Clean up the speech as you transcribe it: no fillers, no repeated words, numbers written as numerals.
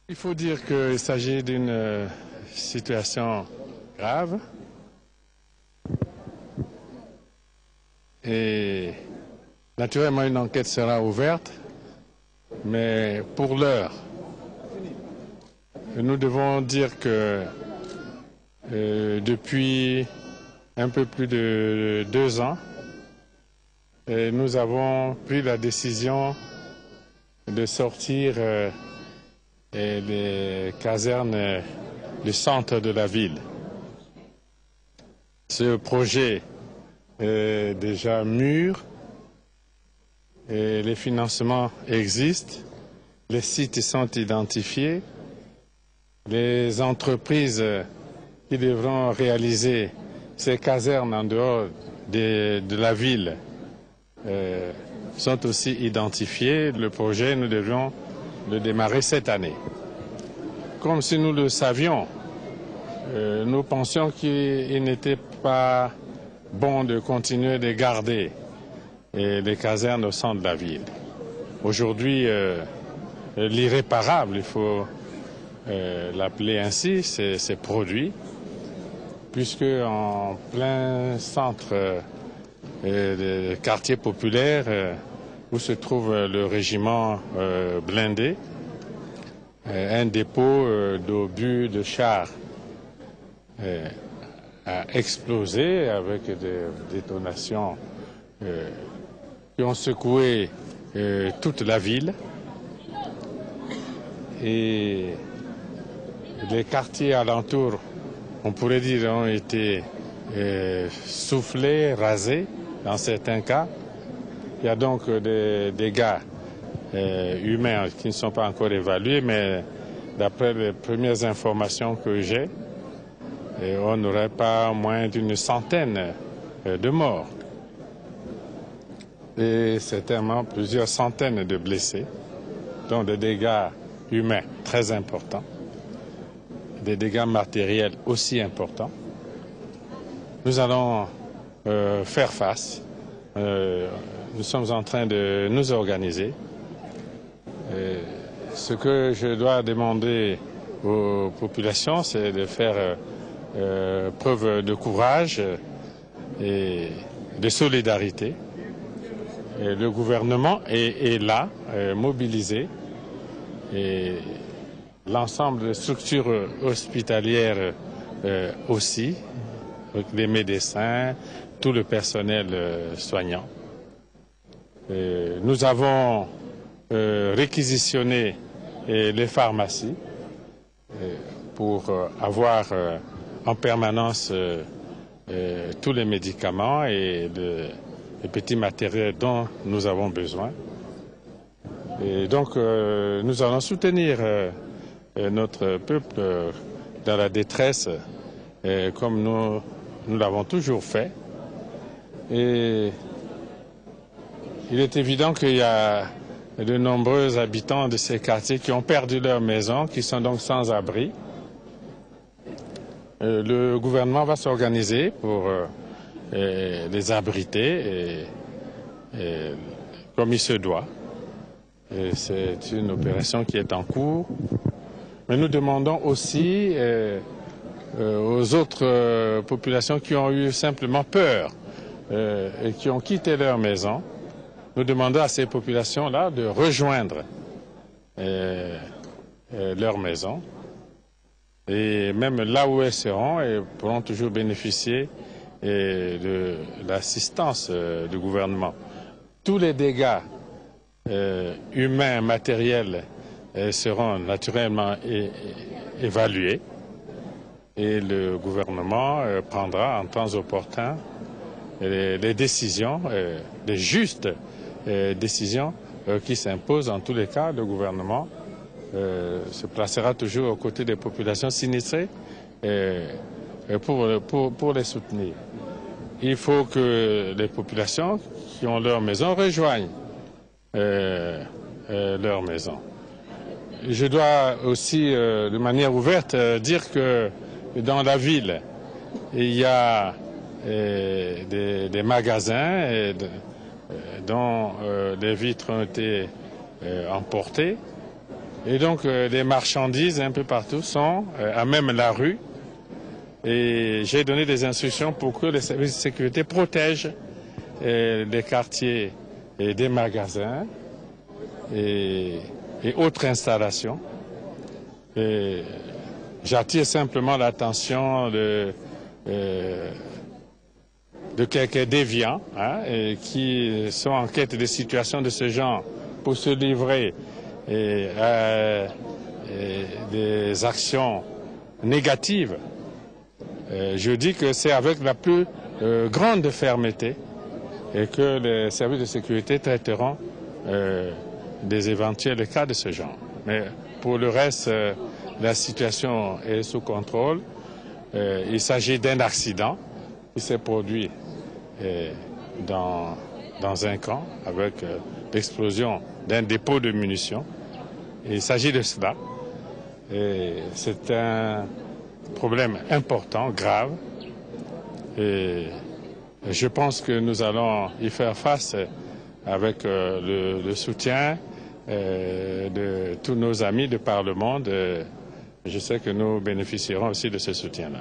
Il faut dire qu'il s'agit d'une situation grave et naturellement une enquête sera ouverte, mais pour l'heure, nous devons dire que depuis un peu plus de 2 ans, nous avons pris la décision de sortir les casernes du centre de la ville. Ce projet est déjà mûr, et les financements existent, les sites sont identifiés, les entreprises qui devront réaliser ces casernes en dehors de la ville sont aussi identifiées. Le projet, nous devrons le démarrer cette année. Comme si nous le savions, nous pensions qu'il n'était pas bon de continuer de garder les casernes au centre de la ville. Aujourd'hui, l'irréparable, il faut l'appeler ainsi, c'est produit, puisque en plein centre des quartiers populaires où se trouve le régiment blindé, un dépôt d'obus de chars a explosé avec des détonations qui ont secoué toute la ville. Et les quartiers alentours, on pourrait dire, ont été soufflés, rasés dans certains cas. Il y a donc des dégâts humains qui ne sont pas encore évalués, mais d'après les premières informations que j'ai, on n'aurait pas moins d'une centaine de morts et certainement plusieurs centaines de blessés, donc des dégâts humains très importants, des dégâts matériels aussi importants. Nous allons faire face. Nous sommes en train de nous organiser. Ce que je dois demander aux populations, c'est de faire preuve de courage et de solidarité. Et le gouvernement est là, mobilisé, et l'ensemble des structures hospitalières aussi, avec les médecins, tout le personnel soignant. Nous avons réquisitionné les pharmacies pour avoir en permanence tous les médicaments et les petits matériels dont nous avons besoin. Et donc nous allons soutenir notre peuple dans la détresse comme nous l'avons toujours fait. Et il est évident qu'il y a de nombreux habitants de ces quartiers qui ont perdu leur maison, qui sont donc sans abri. Le gouvernement va s'organiser pour les abriter comme il se doit. C'est une opération qui est en cours. Mais nous demandons aussi aux autres populations qui ont eu simplement peur et qui ont quitté leur maison, nous demandons à ces populations-là de rejoindre leur maison. Et même là où elles seront, elles pourront toujours bénéficier de l'assistance du gouvernement. Tous les dégâts humains, matériels seront naturellement évalués et le gouvernement prendra en temps opportun les décisions, les justes décisions qui s'imposent. En tous les cas, le gouvernement se placera toujours aux côtés des populations sinistrées pour les soutenir. Il faut que les populations qui ont leur maison rejoignent leur maison. Je dois aussi, de manière ouverte, dire que dans la ville, il y a des magasins dont les vitres ont été emportées. Et donc les marchandises un peu partout sont à même la rue. Et j'ai donné des instructions pour que les services de sécurité protègent les quartiers et des magasins et autres installations. J'attire simplement l'attention de quelques déviants qui sont en quête de situations de ce genre pour se livrer à des actions négatives. Je dis que c'est avec la plus grande fermeté et que les services de sécurité traiteront des éventuels cas de ce genre. Mais pour le reste, la situation est sous contrôle. Il s'agit d'un accident qui s'est produit dans un camp avec l'explosion d'un dépôt de munitions. Il s'agit de cela. C'est un problème important, grave. Et je pense que nous allons y faire face avec le soutien de tous nos amis de par le monde. Je sais que nous bénéficierons aussi de ce soutien-là.